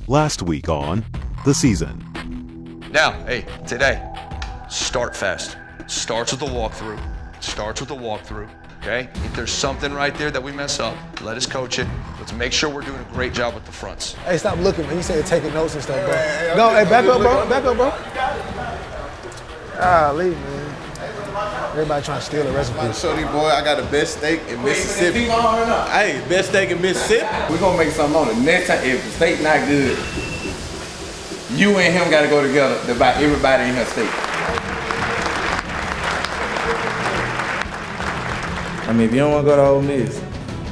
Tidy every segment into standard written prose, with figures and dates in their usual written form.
last week on The Season. Now, hey, today, start fast. Starts with the walkthrough. Okay? If there's something right there that we mess up, let us coach it. Let's make sure we're doing a great job with the fronts. Hey, stop looking, man. You said taking notes and stuff, bro. No, hey, back up, bro. Golly, man. Everybody trying to steal the recipe. I'm show these boys I got the best steak in Mississippi. Hey, best steak in Mississippi. We're gonna make something on it. Next time, if the steak not good, you and him gotta go together to buy everybody in her steak. I mean, if you don't want to go to Ole Miss,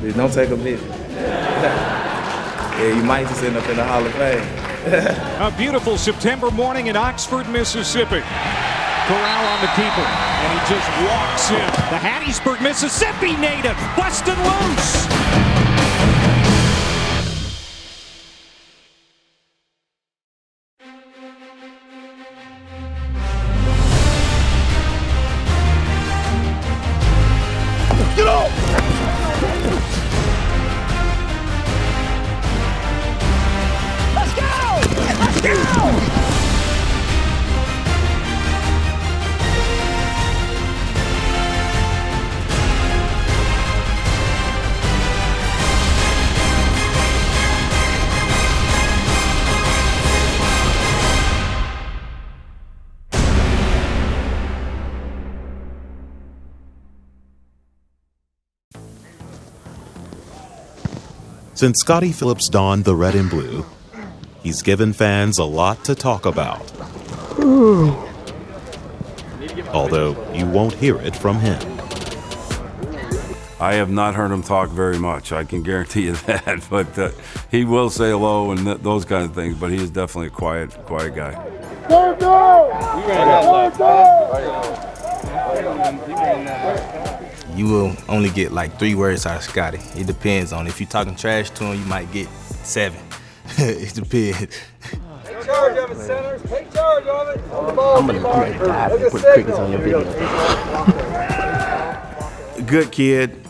then don't take a visit. Yeah, you might just end up in the Hall of Fame. A beautiful September morning in Oxford, Mississippi. Corral on the keeper, and he just walks in. The Hattiesburg, Mississippi native, busted loose. Get off! Let's go! Let's go! Since Scottie Phillips donned the red and blue, he's given fans a lot to talk about. Although you won't hear it from him. I have not heard him talk very much, I can guarantee you that, but he will say hello and those kind of things, but he is definitely a quiet guy. You will only get like 3 words out of Scottie. It depends on if you're talking trash to him, you might get 7. It depends. Take charge of it, centers. Take charge of it. I'm gonna dive and put crickets on your video. Good kid,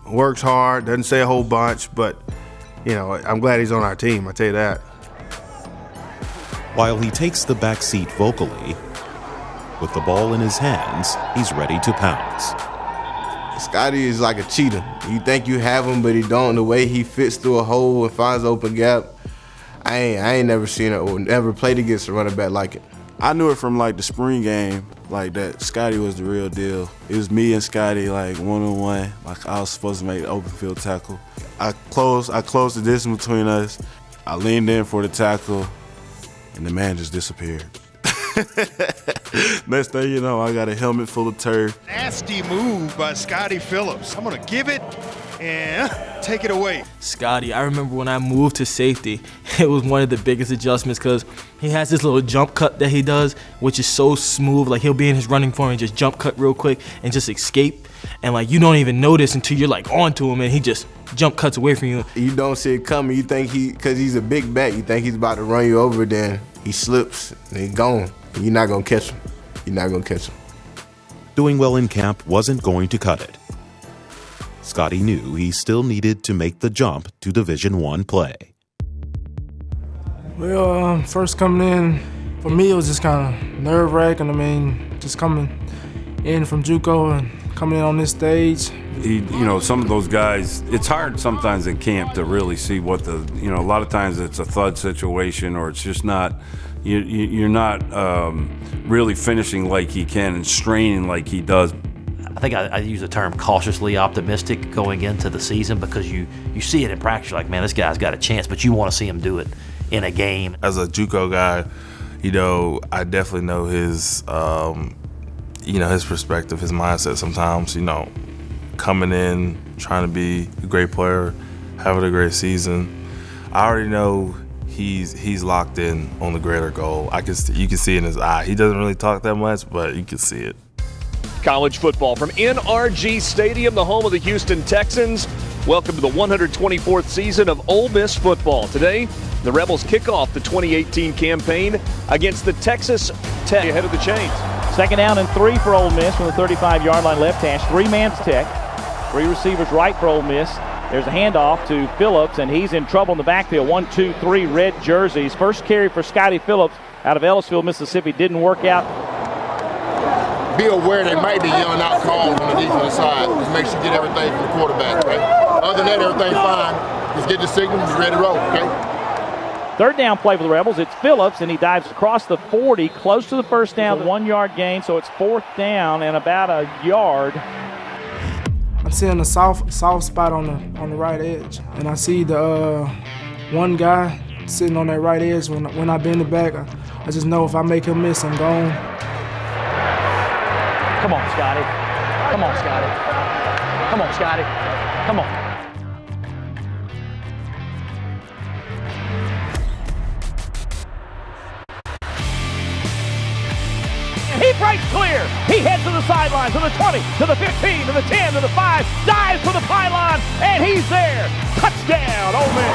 works hard, doesn't say a whole bunch, but you know, I'm glad he's on our team, I tell you that. While he takes the back seat vocally, with the ball in his hands, he's ready to pounce. Scottie is like a cheetah. You think you have him, but he don't. The way he fits through a hole and finds an open gap, I ain't never seen it or never played against a running back like it. I knew it from like the spring game, like that Scottie was the real deal. It was me and Scottie like one-on-one, like I was supposed to make the open field tackle. I closed the distance between us. I leaned in for the tackle, and the man just disappeared. Next thing you know, I got a helmet full of turf. Nasty move by Scottie Phillips. I'm gonna give it and take it away. Scottie, I remember when I moved to safety, it was one of the biggest adjustments because he has this little jump cut that he does, which is so smooth. Like he'll be in his running form and just jump cut real quick and just escape. And like you don't even notice until you're like onto him and he just jump cuts away from you. You don't see it coming. You think because he's a big back, you think he's about to run you over, then he slips and he's gone. And you're not gonna catch him. Doing well in camp wasn't going to cut it. Scottie knew he still needed to make the jump to Division I play. Well, first coming in, for me it was just kind of nerve-wracking. I mean, just coming in from JUCO and coming in on this stage. Some of those guys, it's hard sometimes in camp to really see what a lot of times it's a thud situation or it's just not, you're not really finishing like he can and straining like he does. I think I use the term cautiously optimistic going into the season because you see it in practice. You're like, man, this guy's got a chance, but you want to see him do it in a game. As a JUCO guy, I definitely know his, his perspective, his mindset sometimes, coming in, trying to be a great player, having a great season. I already know he's locked in on the greater goal. You can see it in his eye. He doesn't really talk that much, but you can see it. College football from NRG Stadium, the home of the Houston Texans. Welcome to the 124th season of Ole Miss football. Today, the Rebels kick off the 2018 campaign against the Texas Tech ahead of the chains. 2nd down and 3 for Ole Miss from the 35-yard line left hash. 3-man Tech. 3 receivers right for Ole Miss. There's a handoff to Phillips, and he's in trouble in the backfield. 1, 2, 3 red jerseys. First carry for Scottie Phillips out of Ellisville, Mississippi. Didn't work out. Be aware they might be yelling out calls on the defensive side. Just make sure you get everything from the quarterback, right? Other than that, everything's fine. Just get the signal and be ready to roll, okay? Third down play for the Rebels. It's Phillips, and he dives across the 40, close to the first down, 1 yard gain. So it's 4th down and about a yard. I'm seeing a soft spot on the right edge, and I see the one guy sitting on that right edge. When I bend the back, I just know if I make him miss, I'm gone. Come on, Scottie. Come on, Scottie. Come on, Scottie. Come on. He breaks clear. He heads to the sideline, to the 20, to the 15, to the 10, to the 5, dives for the pylon, and he's there. Touchdown, Ole Miss.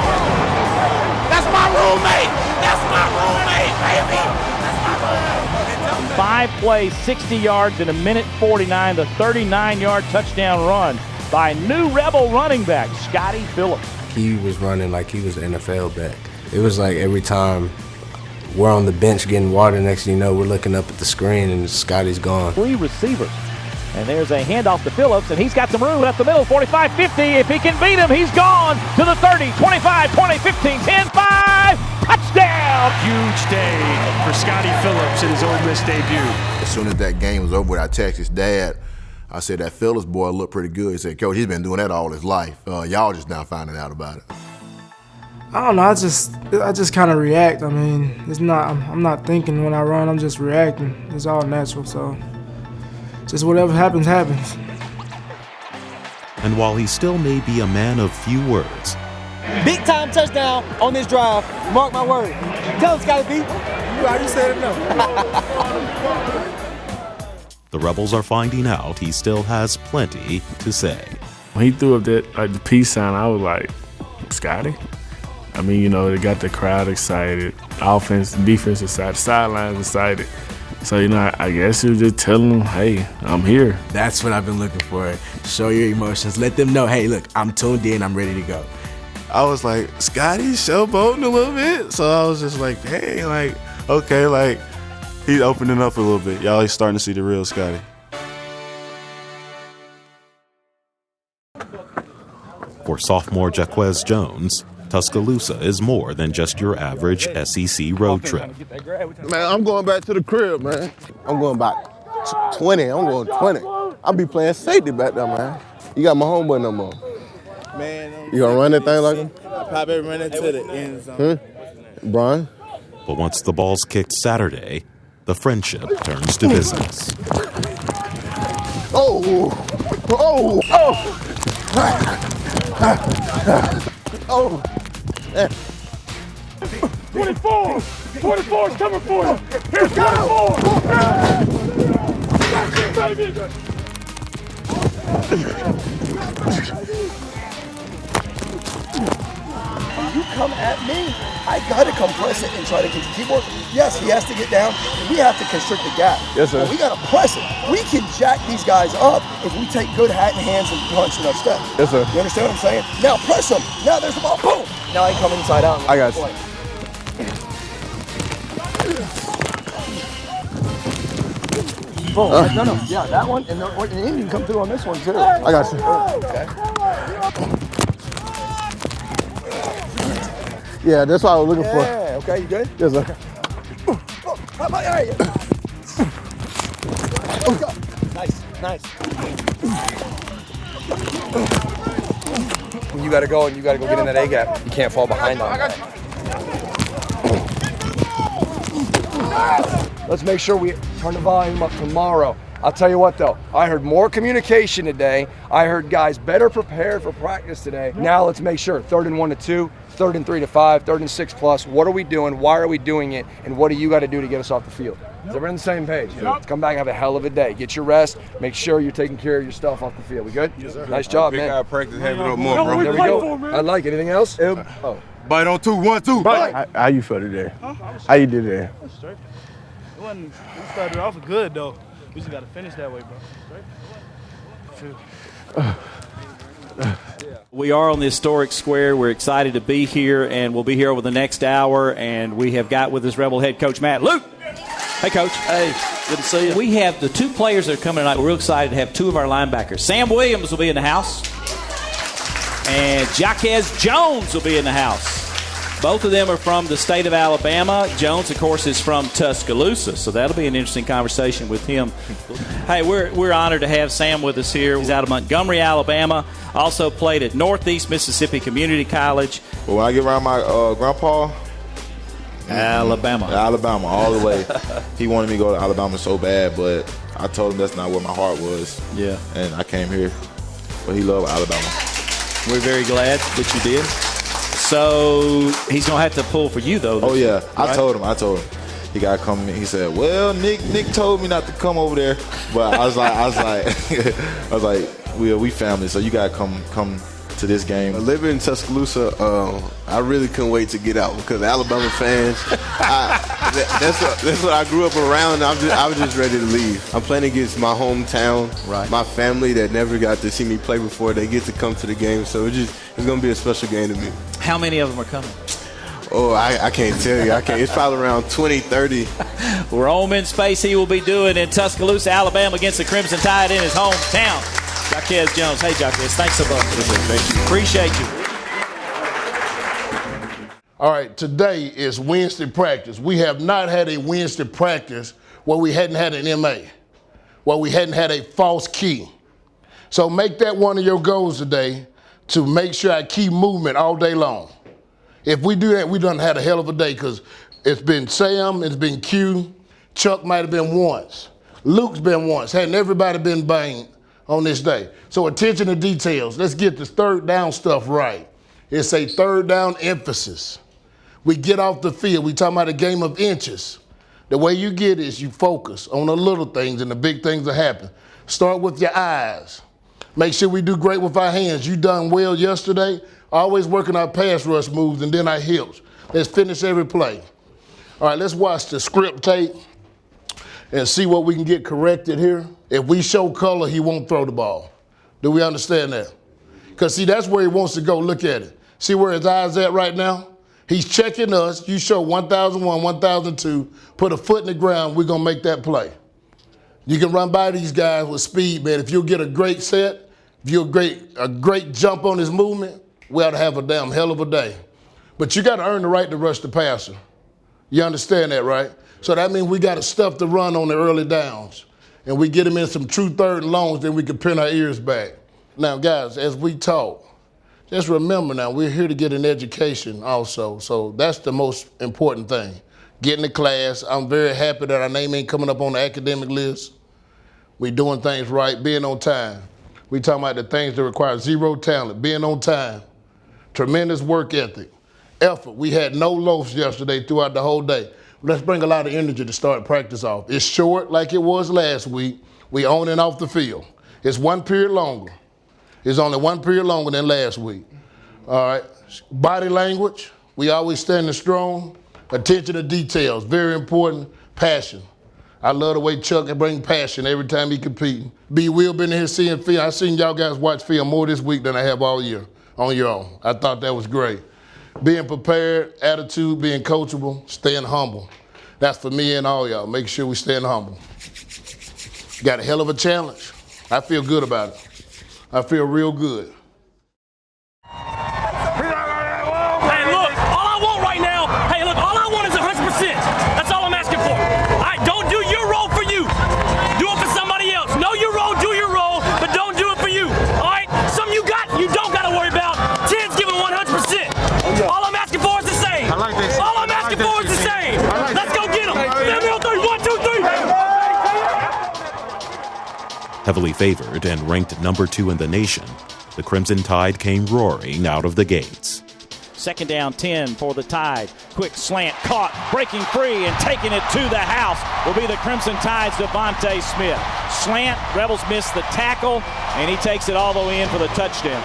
That's my roommate. That's my roommate, baby. That's my roommate. 5 plays, 60 yards in 1:49, the 39-yard touchdown run by new Rebel running back, Scottie Phillips. He was running like he was an NFL back. It was like every time we're on the bench getting water, next thing you know, we're looking up at the screen and Scottie's gone. 3 receivers. And there's a handoff to Phillips, and he's got some room left the middle, 45, 50. If he can beat him, he's gone to the 30, 25, 20, 15, 10, 5. Touchdown! Huge day for Scottie Phillips in his Ole Miss debut. As soon as that game was over, I texted his dad. I said, that Phillips boy looked pretty good. He said, Coach, he's been doing that all his life. Y'all just now finding out about it. I don't know. I just kind of react. I mean, I'm not thinking when I run. I'm just reacting. It's all natural. So, just whatever happens, happens. And while he still may be a man of few words, Big time touchdown on this drive. Mark my word. Tell him, Scottie B. You already said it, no. the Rebels are finding out he still has plenty to say. When he threw up that the peace sign, I was like, Scottie? I mean, you know, they got the crowd excited, offense, defense excited, sidelines excited. So, you know, I guess he was just telling them, hey, I'm here. That's what I've been looking for. Show your emotions. Let them know, hey, look, I'm tuned in. I'm ready to go. I was like, Scottie showboating a little bit. So I was just like, hey, like, okay, like, he's opening up a little bit. Y'all are starting to see the real Scottie. For sophomore Jaquez Jones, Tuscaloosa is more than just your average SEC road trip. Man, I'm going back to the crib, man. I'm going about 20. I'm going 20. I'll be playing safety back there, man. You got my homeboy no more. Man, you gonna run that thing like him? I probably run into the end zone. Brian? But once the ball's kicked Saturday, the friendship turns to business. Oh! Oh! Oh! Oh! 24! 24 is coming for you! Here's 24! You come at me, I gotta compress it and try to keep working. Yes, he has to get down. We have to constrict the gap. Yes, sir. But we gotta press it. We can jack these guys up if we take good hat in hands and punch enough steps. Yes, sir. You understand what I'm saying? Now press him. Now there's the ball. Boom. Now I come inside out. I got you. Boom. No. Yeah, that one. And the Indian come through on this one, too. I got you. Okay. Yeah, that's what I was looking for. Yeah, okay, you good? Yes, sir. How about area? Nice. You gotta go and you gotta go get in that A gap. You can't fall behind on that. Let's make sure we turn the volume up tomorrow. I'll tell you what though, I heard more communication today. I heard guys better prepared for practice today. Now let's make sure, 3rd and 1 to 2, 3rd and 3 to 5, 3rd and 6 plus. What are we doing? Why are we doing it? And what do you got to do to get us off the field? So we're on the same page. Let's come back and have a hell of a day. Get your rest. Make sure you're taking care of your stuff off the field. We good? Yes, sir. Nice job, man. Big practice, have it up more, bro. There we go. I like it. Anything else? Bite on 2, 1, 2. Bite. How you feel today? How you did there? Straight. We started off good though. We just got to finish that way, bro. Straight. Yeah. We are on the historic square. We're excited to be here, and we'll be here over the next hour. And we have got with us Rebel head coach Matt Luke. Hey, Coach. Hey, good to see you. We have the 2 players that are coming tonight. We're real excited to have 2 of our linebackers. Sam Williams will be in the house, and Jaquez Jones will be in the house. Both of them are from the state of Alabama. Jones, of course, is from Tuscaloosa, so that'll be an interesting conversation with him. Hey, we're honored to have Sam with us here. He's out of Montgomery, Alabama. Also played at Northeast Mississippi Community College. Well, when I get around my grandpa, Alabama, all the way. He wanted me to go to Alabama so bad, but I told him that's not where my heart was. Yeah. And I came here, but he loved Alabama. We're very glad that you did. So he's gonna have to pull for you, though. Oh yeah, right? I told him. He gotta come. He said, "Well, Nick told me not to come over there," but I was like, we family, so you gotta come to this game. Living in Tuscaloosa, I really couldn't wait to get out because Alabama fans. That's what I grew up around. I was just ready to leave. I'm playing against my hometown, right? My family that never got to see me play before. They get to come to the game, so it's gonna be a special game to me. How many of them are coming? Oh, I can't tell you. It's probably around 20, 30. We're home in space. He will be doing in Tuscaloosa, Alabama against the Crimson Tide in his hometown. Jaquez Jones. Hey, Jaquez, thanks so much. Thank you. Appreciate you. All right, today is Wednesday practice. We have not had a Wednesday practice where we hadn't had an MA, where we hadn't had a false key. So make that one of your goals today to make sure I keep movement all day long. If we do that, we done had a hell of a day because it's been Sam, it's been Q, Chuck might have been once, Luke's been once. Hadn't everybody been banged on this day? So attention to details. Let's get this third down stuff right. It's a third down emphasis. We get off the field. We talking about a game of inches. The way you get is you focus on the little things and the big things that happen. Start with your eyes. Make sure we do great with our hands. You done well yesterday. Always working our pass rush moves and then our hips. Let's finish every play. All right, let's watch the script tape and see what we can get corrected here. If we show color, he won't throw the ball. Do we understand that? Because, see, that's where he wants to go. Look at it. See where his eyes at right now? He's checking us. You show 1001, 1002, put a foot in the ground, we're going to make that play. You can run by these guys with speed, man. If you'll get a great set, if you'll a great jump on his movement, we ought to have a damn hell of a day. But you got to earn the right to rush the passer. You understand that, right? So that means we got to stuff the run on the early downs. And we get them in some true third and longs, then we can pin our ears back. Now, guys, as we talk, just remember now, we're here to get an education also. So that's the most important thing. Getting to class. I'm very happy that our name ain't coming up on the academic list. We doing things right, being on time. We talking about the things that require zero talent, being on time. Tremendous work ethic, effort. We had no loafs yesterday throughout the whole day. Let's bring a lot of energy to start practice off. It's short like it was last week. We on and off the field. It's one period longer. It's only one period longer than last week. All right, body language. We always standing strong. Attention to details, very important. Passion. I love the way Chuck can bring passion every time he competing. B. Will been in here seeing film. I've seen y'all guys watch film more this week than I have all year on your own. I thought that was great. Being prepared, attitude, being coachable, staying humble. That's for me and all y'all. Make sure we staying humble. Got a hell of a challenge. I feel good about it. I feel real good. Hey, look, all I want right now, all I want is 100%. That's all I'm asking for. Don't do your role for you. Do it for somebody else. Know your role, do your role, but don't do it for you. All right? Something you don't got to worry about. 10's giving 100%. All I'm asking for is the same. I like this. All I'm asking for is the same. Let's go get them. Stand there on 3. 1, 2, 3. Heavily favored and ranked number 2 in the nation, the Crimson Tide came roaring out of the gates. Second down 10 for the Tide. Quick slant, caught, breaking free, and taking it to the house will be the Crimson Tide's Devontae Smith. Slant, Rebels miss the tackle, and he takes it all the way in for the touchdown.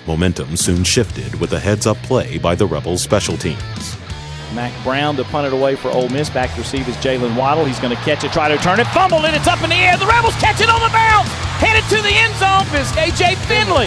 Momentum soon shifted with a heads-up play by the Rebels special teams. Mac Brown to punt it away for Ole Miss. Back to receive is Jalen Waddle. He's going to catch it, try to return it, fumble it, it's up in the air. The Rebels catch it on the bounce. Headed to the end zone is A.J. Finley.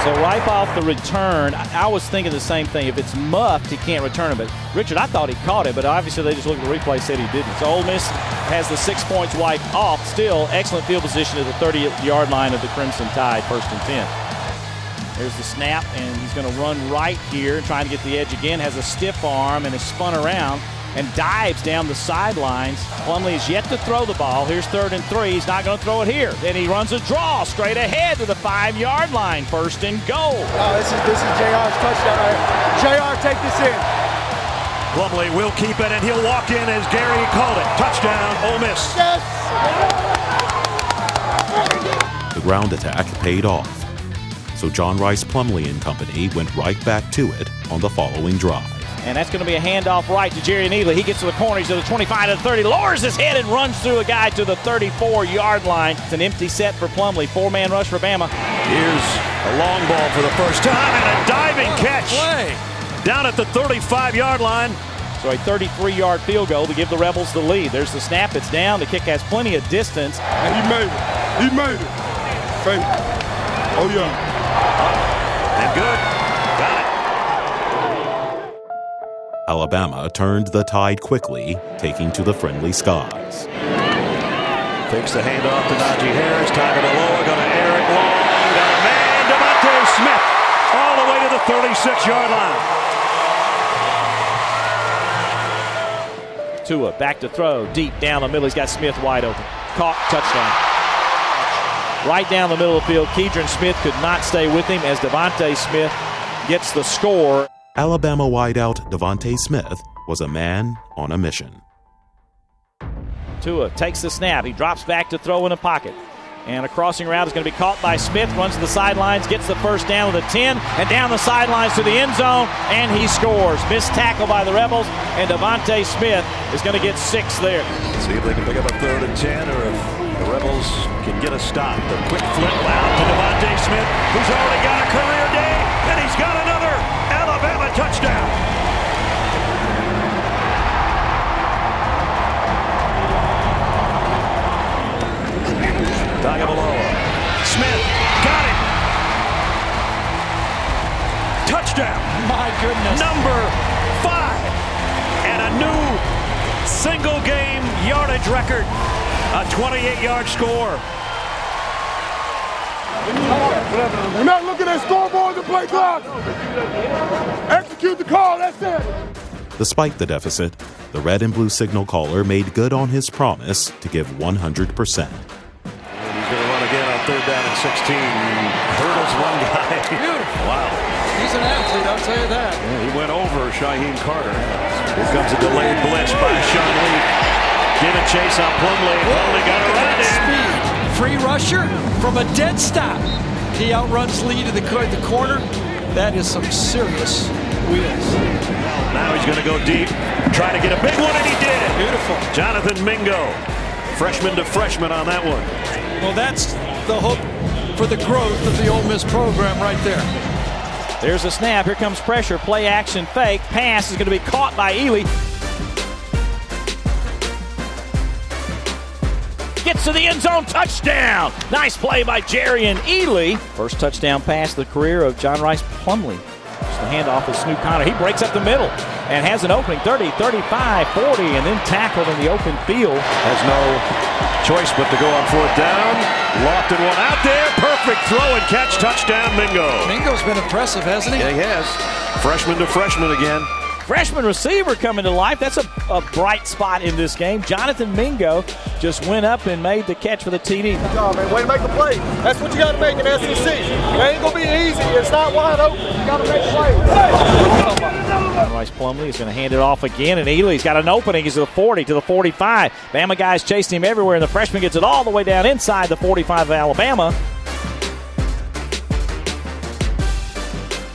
So right off the return, I was thinking the same thing. If it's muffed, he can't return it. But Richard, I thought he caught it, but obviously they just looked at the replay, said he didn't. So Ole Miss has the 6 points wiped off. Still, excellent field position at the 30-yard line of the Crimson Tide, 1st and 10. There's the snap, and he's going to run right here, trying to get the edge again. Has a stiff arm and is spun around and dives down the sidelines. Plumlee is yet to throw the ball. Here's 3rd and 3. He's not going to throw it here. Then he runs a draw straight ahead to the 5-yard line. 1st and goal. Oh, this is JR's touchdown right here. JR, take this in. Plumlee will keep it, and he'll walk in as Gary called it. Touchdown, Ole Miss. Yes. The ground attack paid off. So John Rice Plumlee and company went right back to it on the following drive. And that's going to be a handoff right to Jerry Neely. He gets to the corner. He's to the 25 to the 30. Lowers his head and runs through a guy to the 34-yard line. It's an empty set for Plumlee. 4-man rush for Bama. Here's a long ball for the first time and a diving catch down at the 35-yard line. So a 33-yard field goal to give the Rebels the lead. There's the snap. It's down. The kick has plenty of distance. And he made it. He made it. Oh, yeah. And good. Got it. Alabama turned the tide quickly, taking to the friendly skies. Fakes the handoff to Najee Harris. Tagovailoa going to air it long. Got a man, DeVonta Smith, all the way to the 36-yard line. Tua back to throw. Deep down the middle. He's got Smith wide open. Caught. Touchdown. Right down the middle of the field. Keidron Smith could not stay with him as DeVonta Smith gets the score. Alabama wideout DeVonta Smith was a man on a mission. Tua takes the snap. He drops back to throw in the pocket. And a crossing route is going to be caught by Smith. Runs to the sidelines, gets the first down with a 10, and down the sidelines to the end zone, and he scores. Missed tackle by the Rebels, and DeVonta Smith is going to get 6 there. See if they can pick up a 3rd and 10, or if the Rebels can get a stop. The quick flip out to DeVonta Smith, who's already got a career day, and he's got another Alabama touchdown. Tagovailoa. Smith got it. Touchdown. My goodness. Number 5. And a new single-game yardage record. A 28-yard score. We're not looking at scoreboards and play clock. Execute the call, that's it. Despite the deficit, the red and blue signal caller made good on his promise to give 100%. He's going to run again on 3rd down and 16. Hurdles one guy. Beautiful. Wow. He's an athlete, I'll tell you that. Yeah, he went over Shaheem Carter. Here comes a delayed blitz by Sean Lee. Giving chase on Plumlee. Plumlee got a run in. Speed. Free rusher from a dead stop. He outruns Lee to the corner. That is some serious wheels. Now he's going to go deep. Try to get a big one, and he did. Beautiful. Jonathan Mingo. Freshman to freshman on that one. Well, that's the hope for the growth of the Ole Miss program right there. There's a snap. Here comes pressure. Play action fake. Pass is going to be caught by Ely. Gets to the end zone. Touchdown. Nice play by Jerry and Ely. First touchdown pass of the career of John Rice Plumlee. Just the handoff with Snoop Connor. He breaks up the middle and has an opening 30, 35, 40, and then tackled in the open field. Has no choice but to go on 4th down. Lofted one out there. Perfect throw and catch. Touchdown, Mingo. Mingo's been impressive, hasn't he? Yeah, he has. Freshman to freshman again. Freshman receiver coming to life. That's a bright spot in this game. Jonathan Mingo just went up and made the catch for the TD. Good job, man. Way to make the play. That's what you got to make in SEC. It ain't going to be easy. It's not wide open. You got to make plays. Rice Plumlee is going to hand it off again, and Ely's got an opening. He's to the 40, to the 45. Bama guys chasing him everywhere, and the freshman gets it all the way down inside the 45 of Alabama.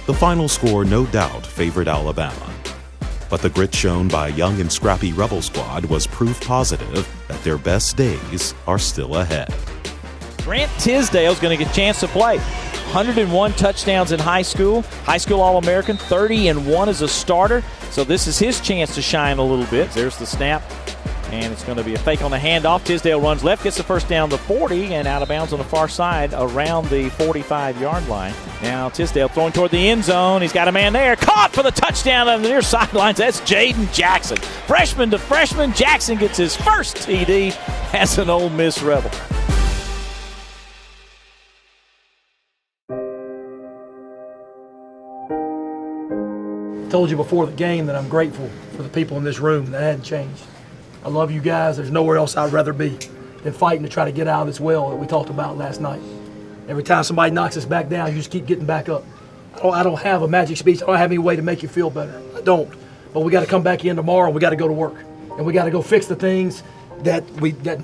The final score no doubt favored Alabama. But the grit shown by a young and scrappy Rebel squad was proof positive that their best days are still ahead. Grant Tisdale's going to get a chance to play. 101 touchdowns in high school All-American, 30-1 as a starter. So this is his chance to shine a little bit. There's the snap. And it's going to be a fake on the handoff. Tisdale runs left, gets the first down to 40, and out of bounds on the far side around the 45-yard line. Now Tisdale throwing toward the end zone. He's got a man there. Caught for the touchdown on the near sidelines. That's Jaden Jackson. Freshman to freshman, Jackson gets his first TD as an Ole Miss Rebel. Told you before the game that I'm grateful for the people in this room. That hadn't changed. I love you guys. There's nowhere else I'd rather be than fighting to try to get out of this well that we talked about last night. Every time somebody knocks us back down, you just keep getting back up. I don't have a magic speech. I don't have any way to make you feel better. I don't. But we got to come back in tomorrow and we got to go to work. And we got to go fix the things that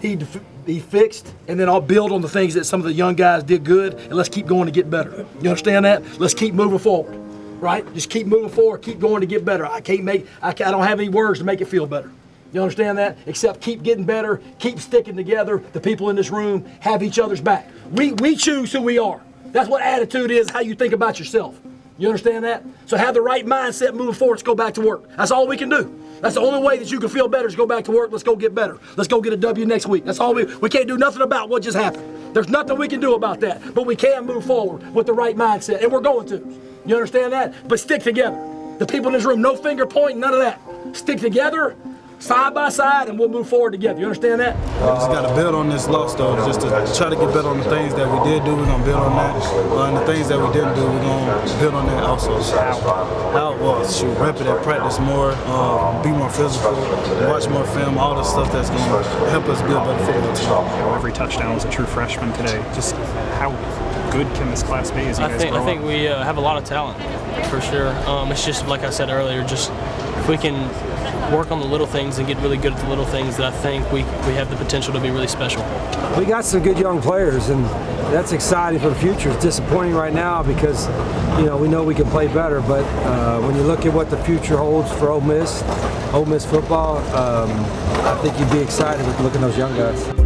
need to be fixed, and then I'll build on the things that some of the young guys did good, and let's keep going to get better. You understand that? Let's keep moving forward. Right? Just keep moving forward, keep going to get better. I don't have any words to make it feel better. You understand that? Except keep getting better, keep sticking together. The people in this room have each other's back. We choose who we are. That's what attitude is, how you think about yourself. You understand that? So have the right mindset moving forward. Let's go back to work. That's all we can do. That's the only way that you can feel better is go back to work. Let's go get better. Let's go get a W next week. That's all we can't do nothing about what just happened. There's nothing we can do about that. But we can move forward with the right mindset, and we're going to. You understand that? But stick together. The people in this room, no finger pointing, none of that. Stick together, side by side, and we'll move forward together. You understand that? We just got to build on this loss, though, just to try to get better on the things that we did do. We're going to build on that. And the things that we didn't do, we're going to build on that also. How? Well, shoot, rep it at practice more, be more physical, watch more film, all the stuff that's going to help us be a better football team. Every touchdown was a true freshman today. Just how good can this class be as you guys grow I think we have a lot of talent, for sure. It's just, like I said earlier, just if we can work on the little things and get really good at the little things, that I think we have the potential to be really special. We got some good young players, and that's exciting for the future. It's disappointing right now because, we know we can play better, but when you look at what the future holds for Ole Miss football, I think you'd be excited with looking at those young guys.